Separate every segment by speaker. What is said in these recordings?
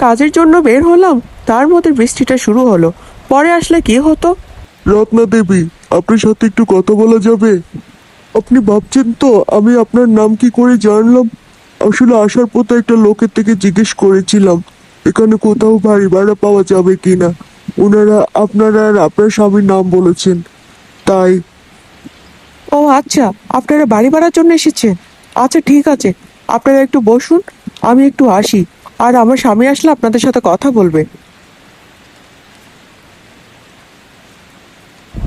Speaker 1: কাজের জন্য বের হলাম, তার মধ্যে বৃষ্টিটা শুরু হলো। পরে আসলে কি হতো?
Speaker 2: রত্না দেবী, আপনার সাথে একটু কথা বলা যাবে? আপনি ভাবছেন তো আমি আপনার নাম কি করে জানলাম? আসলে আসার পথে একটা লোকের থেকে জিজ্ঞেস করেছিলাম এখানে কোথাও বাড়ি ভাড়া পাওয়া যাবে কিনা। ওনারা আপনারা আর আপনার স্বামীর নাম বলেছেন, তাই।
Speaker 1: ও আচ্ছা, আপনারা বাড়ি ভাড়ার জন্য এসেছেন। আচ্ছা ঠিক আছে, আপনারা একটু বসুন, আমি একটু আসি। আর আমার স্বামী আসলে আপনাদের সাথে কথা বলবে।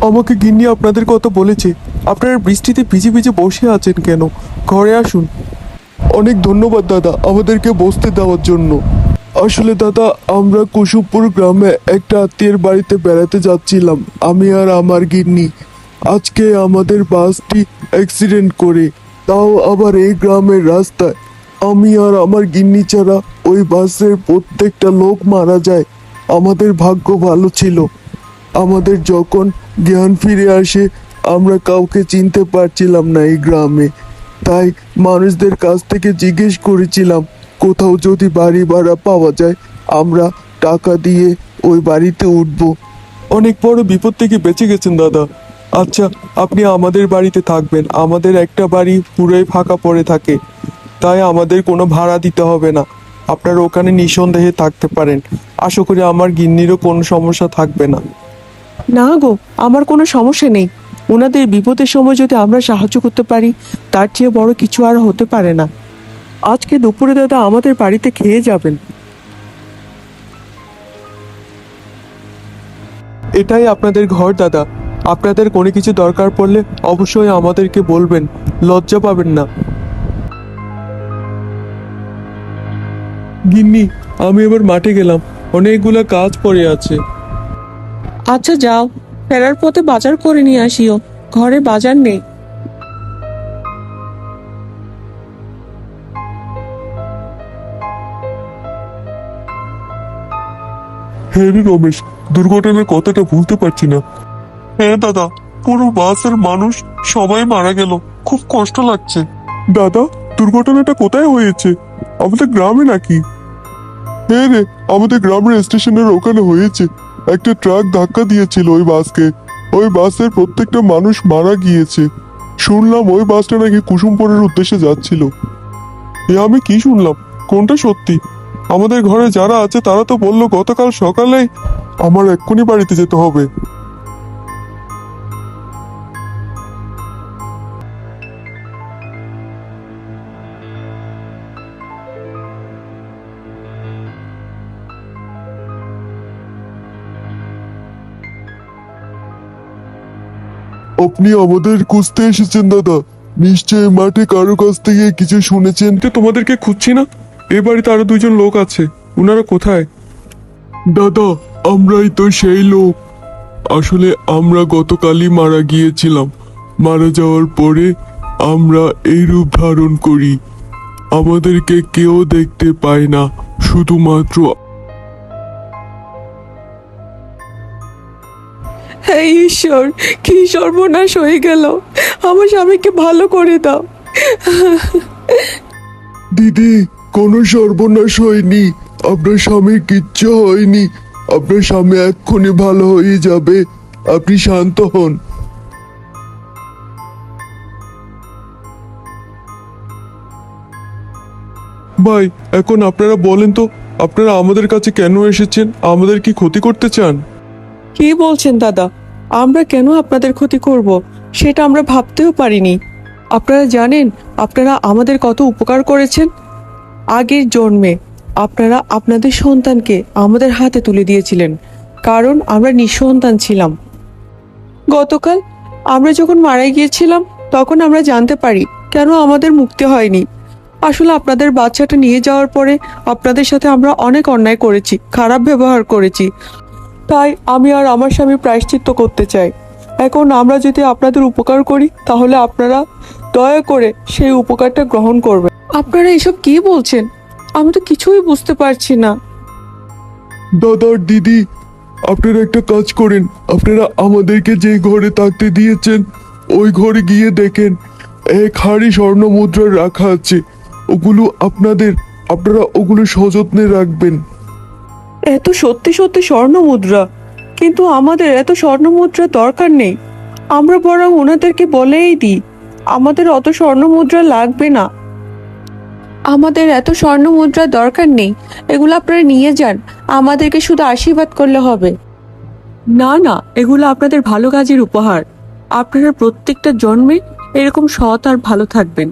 Speaker 2: আমাকে গিন্নি আপনাদের কথা বলেছে। আপনারা বৃষ্টিতে ভিজে ভিজে বসে আছেন কেন? ঘরে আসুন। অনেক ধন্যবাদ দাদা আমাদেরকে বসতে দেওয়ার জন্য। আসলে দাদা, আমরা কুসুমপুর গ্রামে একটা আত্মীয়ের বাড়িতে বেড়াতে যাচ্ছিলাম, আমি আর আমার গিন্নি। আজকে আমাদের বাসটি অ্যাক্সিডেন্ট করে, তাও আবার এই গ্রামের রাস্তায়। আমি আর আমার গিন্নি ছাড়া ওই বাসের প্রত্যেকটা লোক মারা যায়। আমাদের ভাগ্য ভালো ছিল। আমাদের যখন জ্ঞান ফিরে আসে আমরা কাউকে চিনতে পারছিলাম না এই গ্রামে। তাই মানুষদের কাছ থেকে জিজ্ঞেস করেছিলাম কোথাও যদি বাড়ি ভাড়া পাওয়া যায় আমরা টাকা দিয়ে ওই বাড়িতে উঠব। অনেক বড় বিপদ থেকে বেঁচে গেছেন দাদা। আচ্ছা, আপনি আমাদের বাড়িতে থাকবেন। আমাদের একটা বাড়ি পুরোই ফাঁকা পড়ে থাকে, তাই আমাদের কোনো ভাড়া দিতে হবে না। আপনারা ওখানে নিঃসন্দেহে থাকতে পারেন। আশা করি আমার গিন্নিরও কোনো সমস্যা থাকবে না।
Speaker 1: না গো, আমার কোনো সমস্যা নেই। ওনাদের বিপদের সময় যদি আমরা সাহায্য করতে পারি, তার চেয়ে বড় কিছু আর হতে পারে না। আজকে দুপুরে দাদা আমাদের বাড়িতে খেয়ে যাবেন।
Speaker 2: এটাই আপনাদের ঘর দাদা। আপনাদের কোনো কিছু দরকার পড়লে অবশ্যই আমাদেরকে বলবেন, লজ্জা পাবেন না। গিন্নি, আমি এবার মাঠে গেলাম, অনেকগুলা কাজ পড়ে আছে।
Speaker 1: আচ্ছা যাও, ফেরার পথে বাজার করে নিয়ে আসিও, ঘরে বাজার নেই।
Speaker 2: হ্যাঁ রে রমেশ, দুর্ঘটনার কথাটা ভুলতে পারছি না। হ্যাঁ দাদা, পুরো বাসের মানুষ সবাই মারা গেল, খুব কষ্ট লাগছে। দাদা, দুর্ঘটনাটা কোথায় হয়েছে? আমাদের গ্রামে নাকি? হ্যাঁ রে, আমাদের গ্রামের স্টেশনের ওখানে হয়েছে। একটা ট্রাক ধাক্কা দিয়েছিল ওই বাসকে। ওই বাসের প্রত্যেকটা মানুষ মারা গিয়েছে। শুনলাম ওই বাসটা নাকি কুসুমপুরের উদ্দেশ্যে যাচ্ছিল। এ আমি কি শুনলাম? কোনটা সত্যি? আমাদের ঘরে যারা আছে তারা তো বললো গতকাল সকালে। আমার এক্ষুনি বাড়িতে যেতে হবে। আপনি আমাদের খুঁজতে এসেছেন দাদা? নিশ্চয়ই মাঠে কারো কাছ থেকে কিছু শুনেছেন। তো তোমাদেরকে খুঁজছি না, এ বাড়িতে আরো দুজন লোক আছে, ওনারা কোথায়? দাদা, আমরাই তো সেই লোক। আসলে আমরা গতকালই মারা গিয়েছিলাম। মারা যাওয়ার পরে আমরা এই রূপ ধারণ করি। আমাদেরকে কেউ দেখতে পায় না, শুধুমাত্র।
Speaker 1: হে ঈশ্বর, কি সর্বনাশ হয়ে গেল! আমার স্বামীকে ভালো করে দাও।
Speaker 2: দিদি, কোনো সর্বনাশ হয়নি। আপনার স্বামীর কিচ্ছু হয়নি। আপনার স্বামী এক্ষুনি ভালো হয়ে যাবে। আপনি শান্ত হন। ভাই, এখন আপনারা বলেন তো, আপনারা আমাদের কাছে কেন এসেছেন? আমাদের কি ক্ষতি করতে চান?
Speaker 1: কি বলছেন দাদা? আমরা কেন আপনাদের ক্ষতি করব সেটা আমরা ভাবতেও পারিনি। আপনারা জানেন আপনারা আমাদের কত উপকার করেছেন। আগের জন্মে আপনারা আপনাদের সন্তানকে আমাদের হাতে তুলে দিয়েছিলেন, কারণ আমরা নিঃসন্তান ছিলাম। গতকাল আমরা যখন মারা গিয়েছিলাম তখন আমরা জানতে পারি কেন আমাদের মুক্তি হয়নি। আসলে আপনাদের বাচ্চাটা নিয়ে যাওয়ার পরে আপনাদের সাথে আমরা অনেক অন্যায় করেছি, খারাপ ব্যবহার করেছি। তাই আমি আর আমার স্বামী প্রায়শ্চিত্ত করতে চাই। এখন আমরা যদি আপনাদের উপকার করি তাহলে আপনারা দয়া করে সেই উপকারটা গ্রহণ করবেন। আপনারা এসব কি বলছেন? আমি তো কিছুই বুঝতে পারছি না।
Speaker 2: দাদা, দিদি, আপনারা একটা কাজ করেন। আপনারা আমাদেরকে যে ঘরে থাকতে দিয়েছেন ওই ঘরে গিয়ে দেখেন এক হাড়ি স্বর্ণ মুদ্রা রাখা আছে। ওগুলো আপনাদের, আপনারা ওগুলো সযত্নে রাখবেন।
Speaker 1: এত সত্যি সত্যি স্বর্ণ মুদ্রা, কিন্তু আমাদের এত স্বর্ণ মুদ্রা দরকার নেই। আমরা বরং ওনাদেরকে বলেই দিই আমাদের অত স্বর্ণ মুদ্রা লাগবে না। আমাদের এত স্বর্ণ মুদ্রা দরকার নেই, এগুলো আপনারা নিয়ে যান, আমাদেরকে শুধু আশীর্বাদ করলে হবে। না না, এগুলো আপনাদের ভালো কাজের উপহার। আপনারা প্রত্যেকটা জন্মে এরকম সৎ আর ভালো থাকবেন।